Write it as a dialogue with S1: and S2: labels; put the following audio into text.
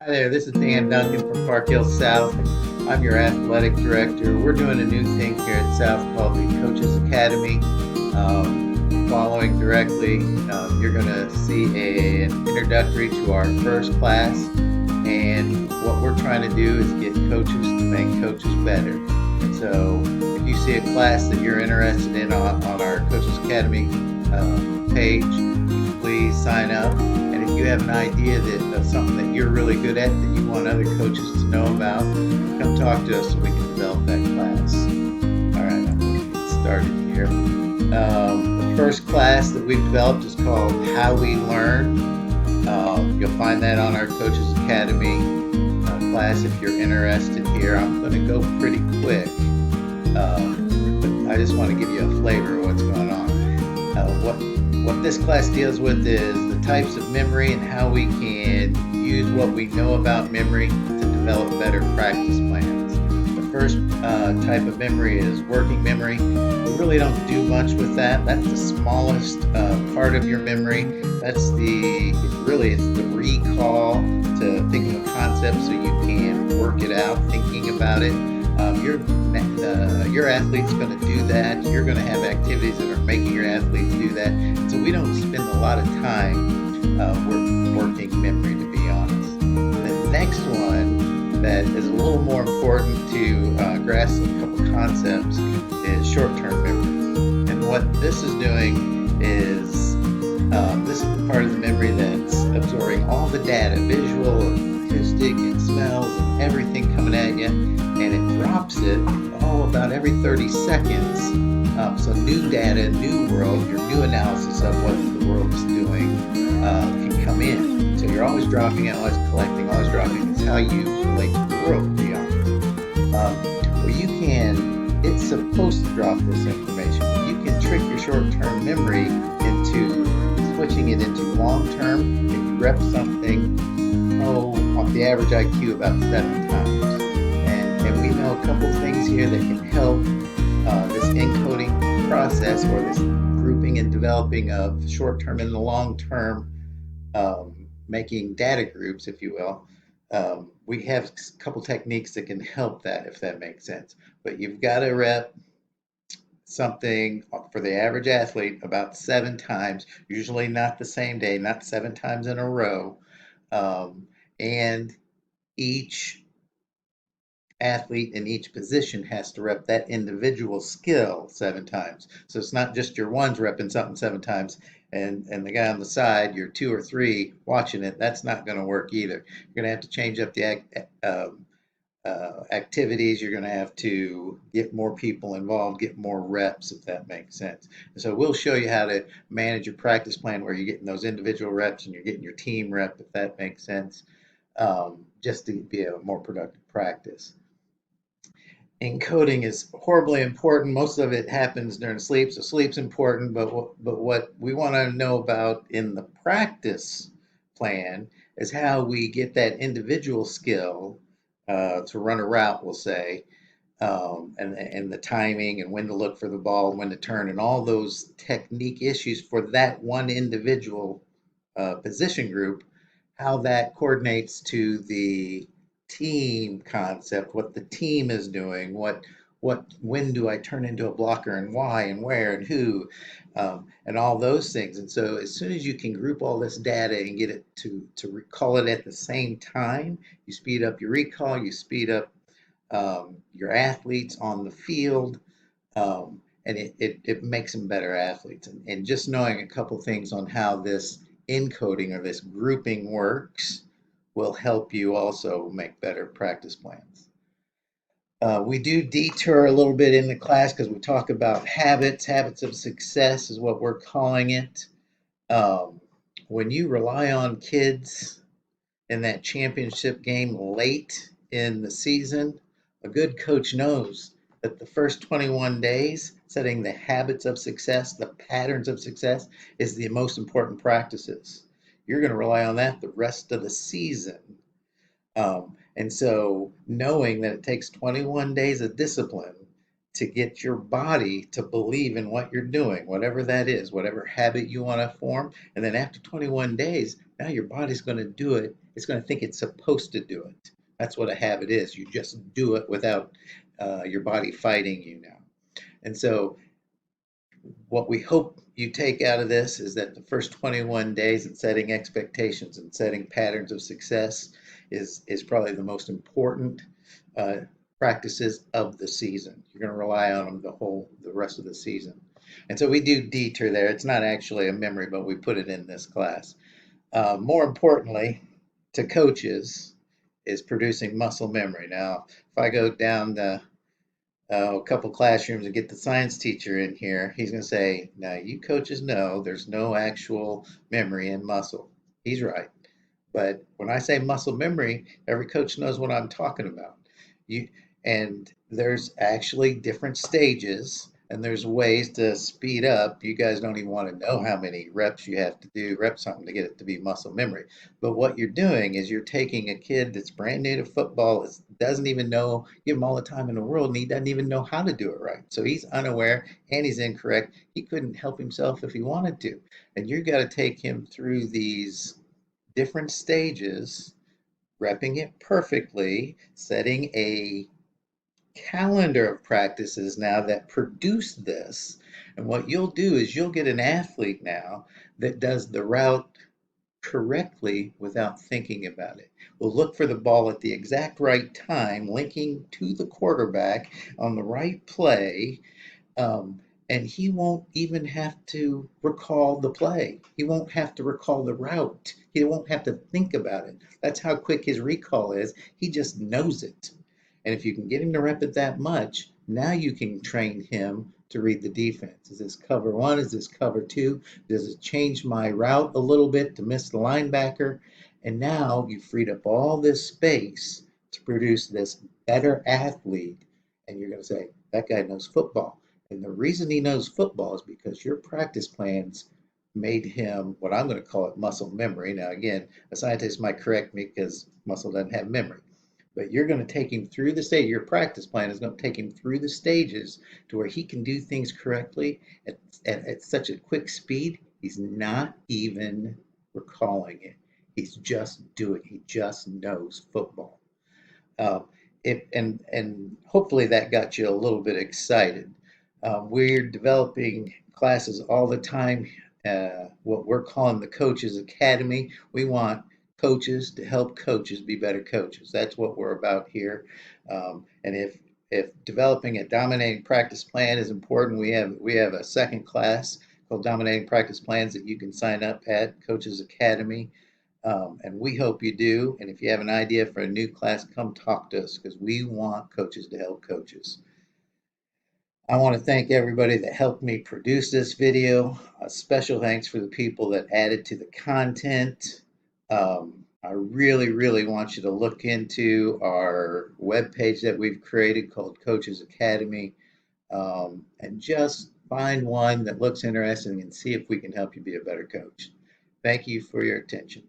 S1: Hi there, this is Dan Duncan from Park Hill South. I'm your athletic director. We're doing a new thing here at South called the Coaches Academy. Following directly, you're going to see an introductory to our first class. And what we're trying to do is get coaches to make coaches better. So if you see a class that you're interested in on our Coaches Academy page, please sign up. And if you have an idea that something that you're really good at that you want other coaches to know about, come talk to us so we can develop that class. All right, I'm going to get started here. The first class that we've developed is called How We Learn. You'll find that on our Coaches Academy class if you're interested here. I'm going to go pretty quick, but I just want to give you a flavor of what's going on. What this class deals with is the types of memory and how we can use what we know about memory to develop better practice plans. The first type of memory is working memory. We really don't do much with that. That's the smallest part of your memory. It's the recall to think of a concept so you can work it out, thinking about it. Your athlete's going to do that. You're going to have activities that are making your athletes do that. So we don't spend a lot of time working memory, to be honest. The next one that is a little more important to grasp a couple concepts is short-term memory. And what this is doing is this is the part of the memory that's absorbing all the data, visual, acoustic, and smells, and everything coming at you, and it drops it about every 30 seconds. So new data, new world, your new analysis of what the world is doing can come in. So you're always dropping it, always collecting, always dropping. It's how you relate to the world, to be honest. It's supposed to drop this information, but you can trick your short-term memory into switching it into long-term. If you rep something, off the average IQ about 7 times. And we know a couple things here that can help this encoding process, or this grouping and developing of short-term and the long-term, making data groups, if you will. We have a couple techniques that can help that, if that makes sense. But you've got to rep something for the average athlete about 7 times, usually not the same day, not 7 times in a row. And each athlete in each position has to rep that individual skill 7 times. So it's not just your ones repping something 7 times and the guy on the side, your 2 or 3 watching it. That's not going to work either. You're going to have to change up the activities. You're going to have to get more people involved, get more reps, if that makes sense. And so we'll show you how to manage your practice plan where you're getting those individual reps and you're getting your team rep, if that makes sense, just to be a more productive practice. Encoding is horribly important. Most of it happens during sleep, so sleep's important. But what we want to know about in the practice plan is how we get that individual skill to run a route, we'll say, and the timing and when to look for the ball and when to turn and all those technique issues for that one individual position group, how that coordinates to the team concept, what the team is doing, when do I turn into a blocker and why and where and who, and all those things. And so as soon as you can group all this data and get it to recall it at the same time, you speed up your recall, you speed up your athletes on the field, and it makes them better athletes. And just knowing a couple things on how this encoding or this grouping works will help you also make better practice plans. We do detour a little bit in the class because we talk about habits of success is what we're calling it. Um, when you rely on kids in that championship game late in the season, a good coach knows that the first 21 days, setting the habits of success, the patterns of success, is the most important practices. You're going to rely on that the rest of the season. And so knowing that it takes 21 days of discipline to get your body to believe in what you're doing, whatever that is, whatever habit you want to form. And then after 21 days, now your body's going to do it. It's going to think it's supposed to do it. That's what a habit is. You just do it without your body fighting you now. And so, what we hope you take out of this is that the first 21 days and setting expectations and setting patterns of success is probably the most important uh, practices of the season. You're going to rely on them the rest of the season. And so we do DETER there. It's not actually a memory, but we put it in this class. More importantly, to coaches, is producing muscle memory. Now, if I go down a couple classrooms and get the science teacher in here, he's going to say, now you coaches know there's no actual memory in muscle. He's right. But when I say muscle memory, every coach knows what I'm talking about. You and there's actually different stages and there's ways to speed up. You guys don't even want to know how many reps you have to do, rep something to get it to be muscle memory. But what you're doing is you're taking a kid that's brand new to football, doesn't even know, give him all the time in the world, and he doesn't even know how to do it right. So he's unaware and he's incorrect. He couldn't help himself if he wanted to. And you've got to take him through these different stages, repping it perfectly, setting a calendar of practices now that produce this. And what you'll do is you'll get an athlete now that does the route correctly without thinking about it. Will look for the ball at the exact right time, linking to the quarterback on the right play, um, and he won't even have to recall the play. He won't have to recall the route. He won't have to think about it. That's how quick his recall is. He just knows it. And if you can get him to rep it that much, now you can train him to read the defense. Is this cover one? Is this cover two? Does it change my route a little bit to miss the linebacker? And now you freed up all this space to produce this better athlete. And you're going to say, that guy knows football. And the reason he knows football is because your practice plans made him what I'm going to call it muscle memory. Now, again, a scientist might correct me because muscle doesn't have memory. But you're going to take him through the stage. Your practice plan is going to take him through the stages to where he can do things correctly at such a quick speed, he's not even recalling it. He's just doing it. He just knows football. Um, and hopefully that got you a little bit excited. We're developing classes all the time. What we're calling the Coaches Academy. We want coaches to help coaches be better coaches. That's what we're about here. And if developing a dominating practice plan is important, we have a second class called Dominating Practice Plans that you can sign up at Coaches Academy. And we hope you do. And if you have an idea for a new class, come talk to us because we want coaches to help coaches. I want to thank everybody that helped me produce this video. A special thanks for the people that added to the content. I really, really want you to look into our webpage that we've created called Coaches Academy, and just find one that looks interesting and see if we can help you be a better coach. Thank you for your attention.